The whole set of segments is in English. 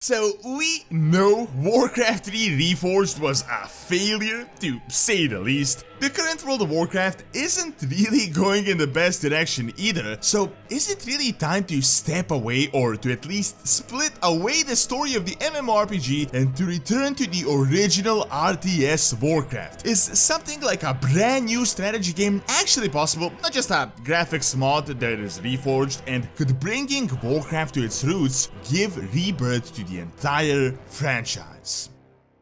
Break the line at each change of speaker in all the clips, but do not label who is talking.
So we know Warcraft 3 Reforged was a failure, to say the least. The current World of Warcraft isn't really going in the best direction either, so is it really time to step away or to at least split away the story of the MMORPG and to return to the original RTS Warcraft? Is something like a brand new strategy game actually possible, not just a graphics mod that is reforged, and could bringing Warcraft to its roots give rebirth to the entire franchise?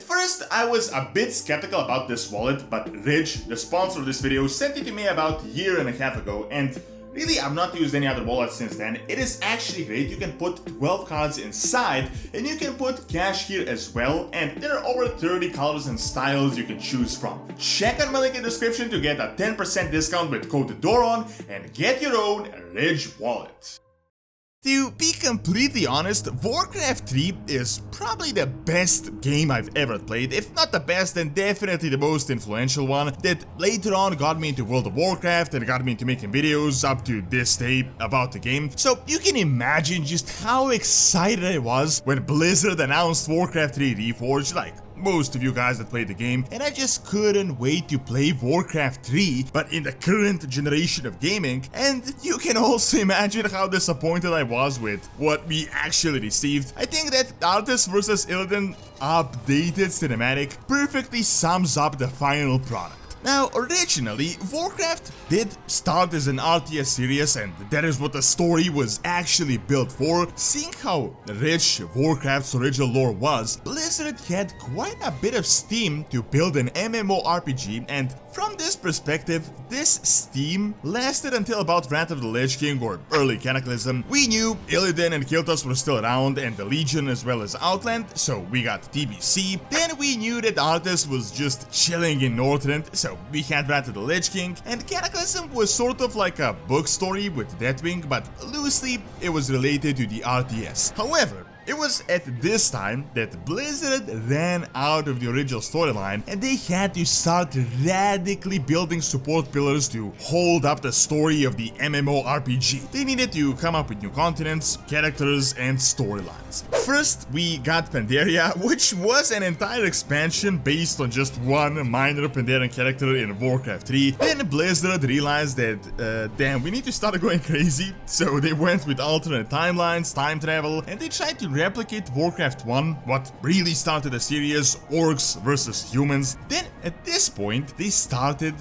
First, I was a bit skeptical about this wallet, but Ridge, the sponsor of this video, sent it to me about a year and a half ago, and really I've not used any other wallet since then. It is actually great. You can put 12 cards inside, and you can put cash here as well, and there are over 30 colors and styles you can choose from. Check out my link in the description to get a 10% discount with code DORON and get your own Ridge wallet. To be completely honest, Warcraft 3 is probably the best game I've ever played. If not the best, then definitely the most influential one that later on got me into World of Warcraft and got me into making videos up to this day about the game. So you can imagine just how excited I was when Blizzard announced Warcraft 3 Reforged, like most of you guys that played the game, and I just couldn't wait to play Warcraft 3, but in the current generation of gaming. And you can also imagine how disappointed I was with what we actually received. I think that Arthas vs. Illidan updated cinematic perfectly sums up the final product. Now, originally, Warcraft did start as an RTS series, and that is what the story was actually built for. Seeing how rich Warcraft's original lore was, Blizzard had quite a bit of steam to build an MMORPG, and from this perspective, this steam lasted until about Wrath of the Lich King or early Cataclysm. We knew Illidan and Kil'Thas were still around, and the Legion as well as Outland, so we got TBC. Then we knew that Arthas was just chilling in Northrend, so we had Wrath of the Lich King, and Cataclysm was sort of like a book story with Deathwing, but loosely it was related to the RTS. However, it was at this time that Blizzard ran out of the original storyline, and they had to start radically building support pillars to hold up the story of the MMORPG. They needed to come up with new continents, characters, and storylines. First, we got Pandaria, which was an entire expansion based on just one minor Pandarian character in Warcraft 3. Then Blizzard realized that, damn, we need to start going crazy, so they went with alternate timelines, time travel, and they tried to replicate Warcraft 1, what really started the series, orcs versus humans. Then at this point, they started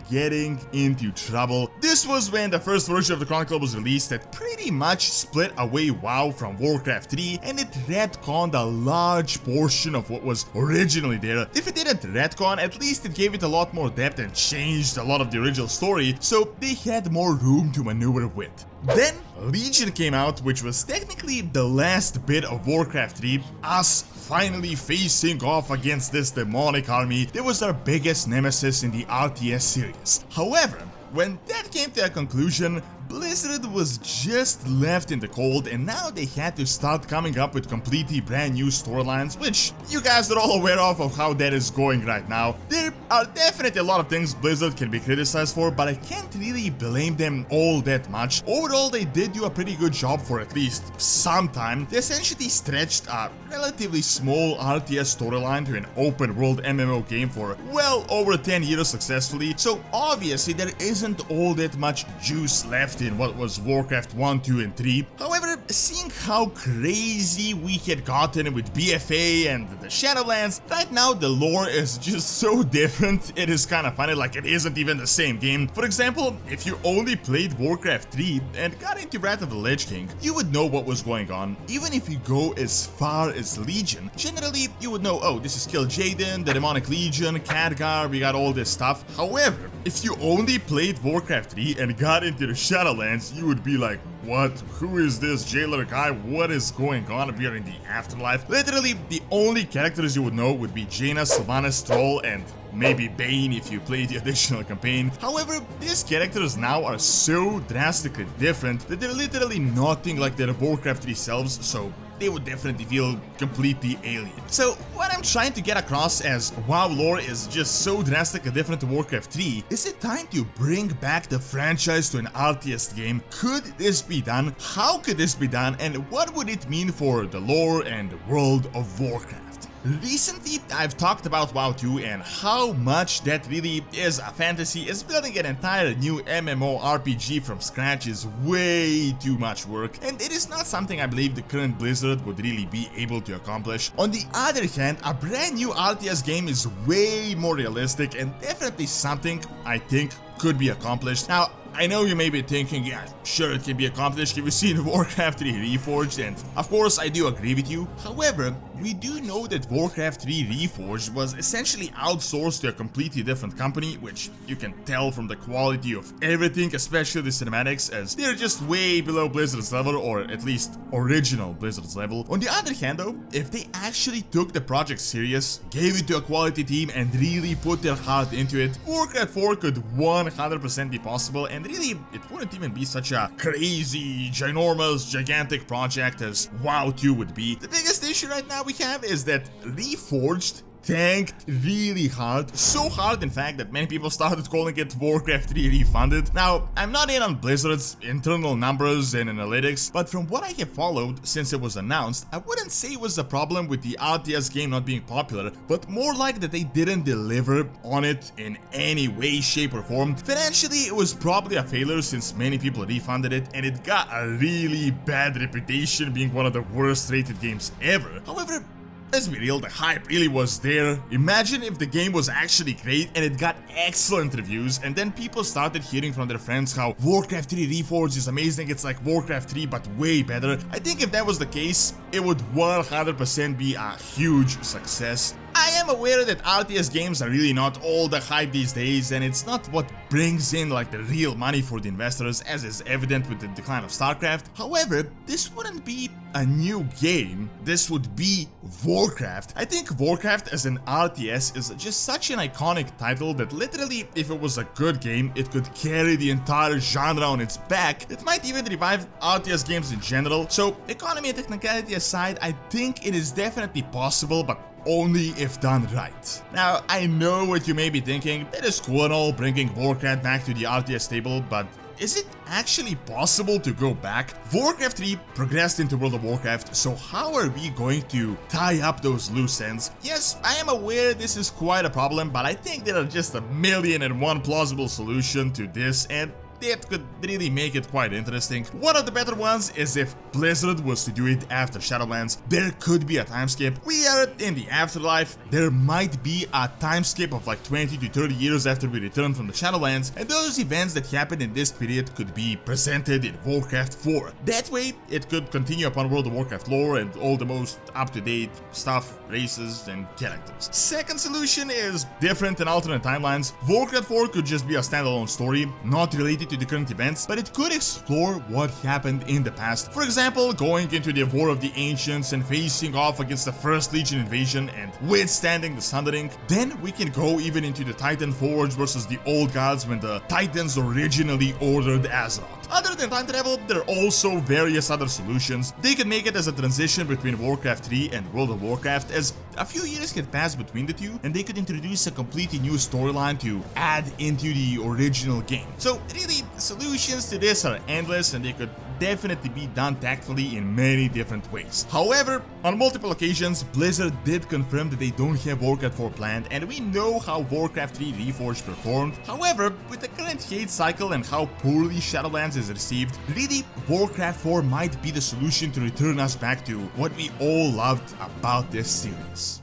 getting into trouble. This was when the first version of the Chronicle was released that pretty much split away WoW from Warcraft 3, and it retconned a large portion of what was originally there. If it didn't retcon, at least it gave it a lot more depth and changed a lot of the original story, so they had more room to maneuver with. Then Legion came out, which was technically the last bit of Warcraft 3, us finally facing off against this demonic army that was our biggest nemesis in the RTS series. However, when that came to a conclusion, Blizzard was just left in the cold, and now they had to start coming up with completely brand new storylines, which you guys are all aware of how that is going right now. There are definitely a lot of things Blizzard can be criticized for, but I can't really blame them all that much. Overall, they did do a pretty good job for at least some time. They essentially stretched a relatively small RTS storyline to an open world MMO game for well over 10 years successfully, so obviously there isn't all that much juice left in what was Warcraft 1, 2, and 3. However, seeing how crazy we had gotten with BFA and the Shadowlands, right now the lore is just so different, it is kinda funny, like it isn't even the same game. For example, if you only played Warcraft 3 and got into Wrath of the Lich King, you would know what was going on. Even if you go as far as Legion, generally you would know, oh, this is Kil'jaeden, the Demonic Legion, Khadgar, we got all this stuff. However, if you only played Warcraft 3 and got into the Shadowlands, you would be like, what? Who is this jailer guy? What is going on? We are in the afterlife. Literally, the only characters you would know would be Jaina, Sylvanas, Troll, and maybe Bane if you play the additional campaign. However, these characters now are so drastically different that they're literally nothing like their Warcraft 3 selves, so they would definitely feel completely alien. So what I'm trying to get across as WoW lore is just so drastically different to Warcraft 3, is it time to bring back the franchise to an RTS game? Could this be done? How could this be done? And what would it mean for the lore and the world of Warcraft? Recently, I've talked about WoW 2 and how much that really is a fantasy, as building an entire new MMORPG from scratch is way too much work, and it is not something I believe the current Blizzard would really be able to accomplish. On the other hand, a brand new RTS game is way more realistic and definitely something I think could be accomplished. Now, I know you may be thinking, yeah, sure it can be accomplished if you've seen Warcraft 3 Reforged, and of course I do agree with you. However, we do know that Warcraft 3 Reforged was essentially outsourced to a completely different company, which you can tell from the quality of everything, especially the cinematics, as they're just way below Blizzard's level, or at least original Blizzard's level. On the other hand though, if they actually took the project serious, gave it to a quality team, and really put their heart into it, Warcraft 4 could 100% be possible, and really, it wouldn't even be such a crazy, ginormous, gigantic project as WoW 2 would be. The biggest issue right now we have is that Reforged tanked really hard, so hard in fact that many people started calling it Warcraft 3 Refunded. Now, I'm not in on Blizzard's internal numbers and analytics, but from what I have followed since it was announced, I wouldn't say it was a problem with the RTS game not being popular, but more like that they didn't deliver on it in any way, shape or form. Financially, it was probably a failure since many people refunded it, and it got a really bad reputation being one of the worst rated games ever. However, let's be real, the hype really was there. Imagine if the game was actually great and it got excellent reviews, and then people started hearing from their friends how Warcraft 3 Reforged is amazing, it's like Warcraft 3 but way better. I think if that was the case, it would 100% be a huge success. I am aware that RTS games are really not all the hype these days, and it's not what brings in like the real money for the investors, as is evident with the decline of StarCraft. However, this wouldn't be a new game, this would be Warcraft. I think Warcraft as an RTS is just such an iconic title that literally, if it was a good game, it could carry the entire genre on its back. It might even revive RTS games in general. So, economy and technicality aside, I think it is definitely possible, but only if done right. Now, I know what you may be thinking, it is cool and all bringing Warcraft back to the RTS table, but is it actually possible to go back? Warcraft 3 progressed into World of Warcraft, so how are we going to tie up those loose ends? Yes, I am aware this is quite a problem, but I think there are just 1,000,001 plausible solutions to this, and that could really make it quite interesting. One of the better ones is if Blizzard was to do it after Shadowlands. There could be a time skip. We are in the afterlife. There might be a time skip of like 20 to 30 years after we return from the Shadowlands, and those events that happened in this period could be presented in Warcraft 4. That way, it could continue upon World of Warcraft lore and all the most up-to-date stuff, races, and characters. Second solution is different and alternate timelines. Warcraft 4 could just be a standalone story, not related to the current events, but it could explore what happened in the past. For example, going into the War of the Ancients and facing off against the First Legion invasion and withstanding the Sundering. Then we can go even into the Titan Forge versus the Old Gods when the Titans originally ordered Azeroth. Other than time travel, there are also various other solutions. They could make it as a transition between Warcraft 3 and World of Warcraft, as a few years can pass between the two, and they could introduce a completely new storyline to add into the original game. So really, solutions to this are endless, and they could definitely be done tactfully in many different ways. However, on multiple occasions, Blizzard did confirm that they don't have Warcraft 4 planned, and we know how Warcraft 3 Reforged performed. However, with the current hate cycle and how poorly Shadowlands is received, really, Warcraft 4 might be the solution to return us back to what we all loved about this series.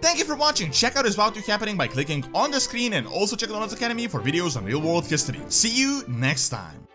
Thank you for watching. Check out his WoW 2 happening by clicking on the screen, and also check out Nodes Academy for videos on real world history. See you next time.